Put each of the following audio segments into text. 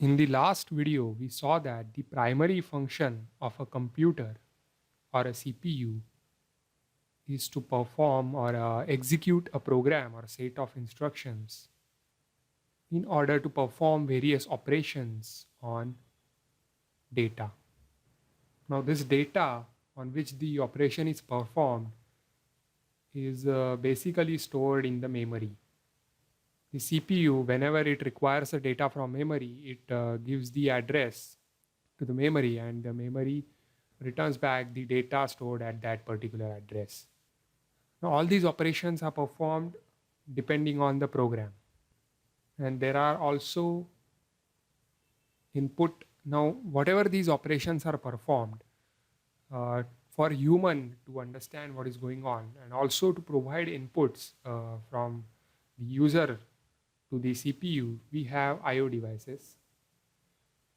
In the last video, we saw that the primary function of a computer or a CPU is to perform or execute a program or a set of instructions in order to perform various operations on data. Now, this data on which the operation is performed is basically stored in the memory. The CPU, whenever it requires the data from memory, it gives the address to the memory, and the memory returns back the data stored at that particular address. Now, all these operations are performed depending on the program. And there are also input. Now, whatever these operations are performed, for human to understand what is going on and also to provide inputs from the user to the CPU, we have IO devices.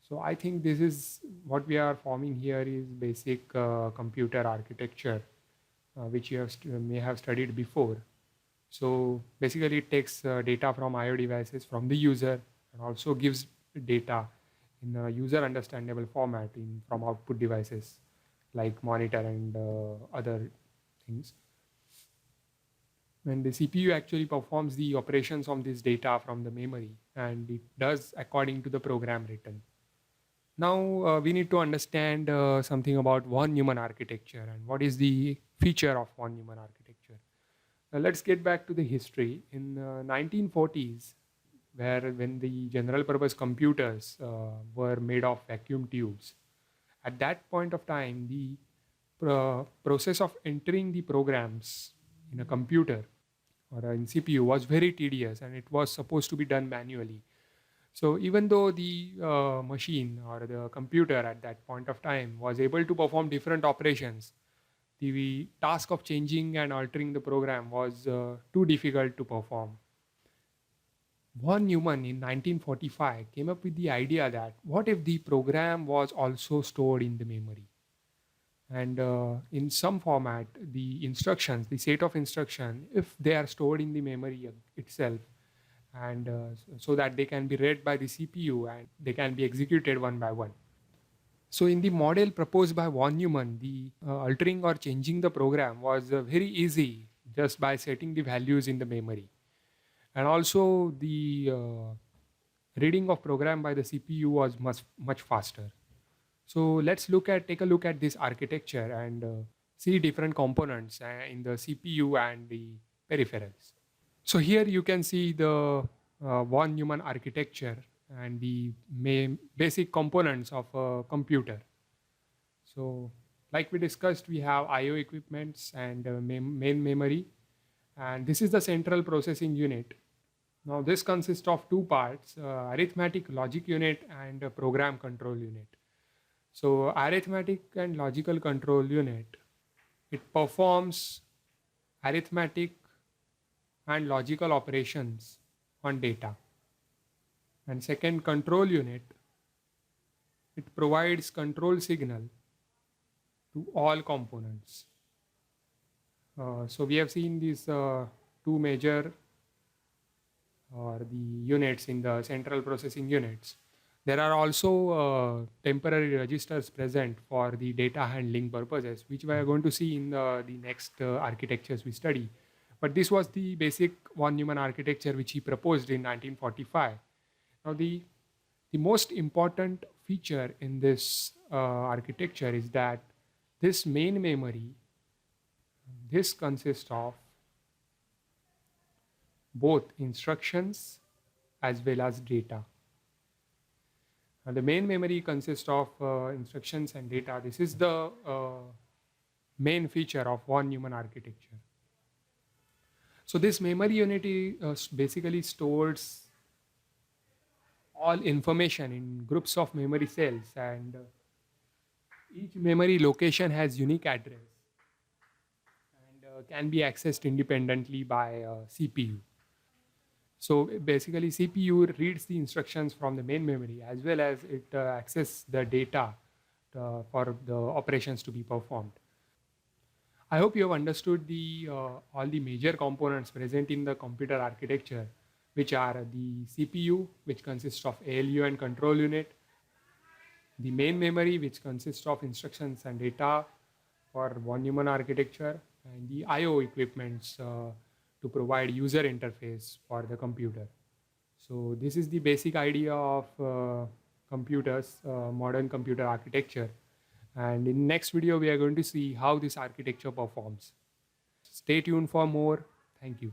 So I think this is what we are forming here is basic computer architecture, which you may have studied before. So basically it takes data from IO devices from the user and also gives data in a user understandable format from output devices like monitor and other things. And the CPU actually performs the operations on this data from the memory, and it does according to the program written. Now we need to understand something about von Neumann architecture and what is the feature of von Neumann architecture. Let's get back to the history. In 1940s, when the general purpose computers were made of vacuum tubes, at that point of time, the process of entering the programs in a computer or in CPU was very tedious, and it was supposed to be done manually. So even though the machine or the computer at that point of time was able to perform different operations, the task of changing and altering the program was too difficult to perform. Von Neumann in 1945 came up with the idea that what if the program was also stored in the memory? And in some format, the instructions, the set of instruction, if they are stored in the memory itself, and so that they can be read by the CPU and they can be executed one by one. So in the model proposed by von Neumann, the altering or changing the program was very easy just by setting the values in the memory. And also the reading of program by the CPU was much faster. So let's take a look at this architecture and see different components in the CPU and the peripherals. So here you can see the von Neumann architecture and the basic components of a computer. So like we discussed, we have IO equipments and main memory, and this is the central processing unit. Now this consists of two parts, arithmetic logic unit and a program control unit. So arithmetic and logical control unit, it performs arithmetic and logical operations on data. And second, control unit, it provides control signal to all components. So we have seen these two major or the units in the central processing units. There are also temporary registers present for the data handling purposes, which we are going to see in the next architectures we study. But this was the basic von Neumann architecture which he proposed in 1945. Now the most important feature in this architecture is that this main memory, this consists of both instructions as well as data. The main memory consists of instructions and data. This is the main feature of von Neumann architecture. So this memory unit basically stores all information in groups of memory cells, and each memory location has unique address and can be accessed independently by CPU. So basically CPU reads the instructions from the main memory as well as it accesses the data for the operations to be performed. I hope you have understood all the major components present in the computer architecture, which are the CPU, which consists of ALU and control unit, the main memory, which consists of instructions and data for von Neumann architecture, and the I/O equipments to provide user interface for the computer. So this is the basic idea of computers, modern computer architecture. And in next video, we are going to see how this architecture performs. Stay tuned for more. Thank you.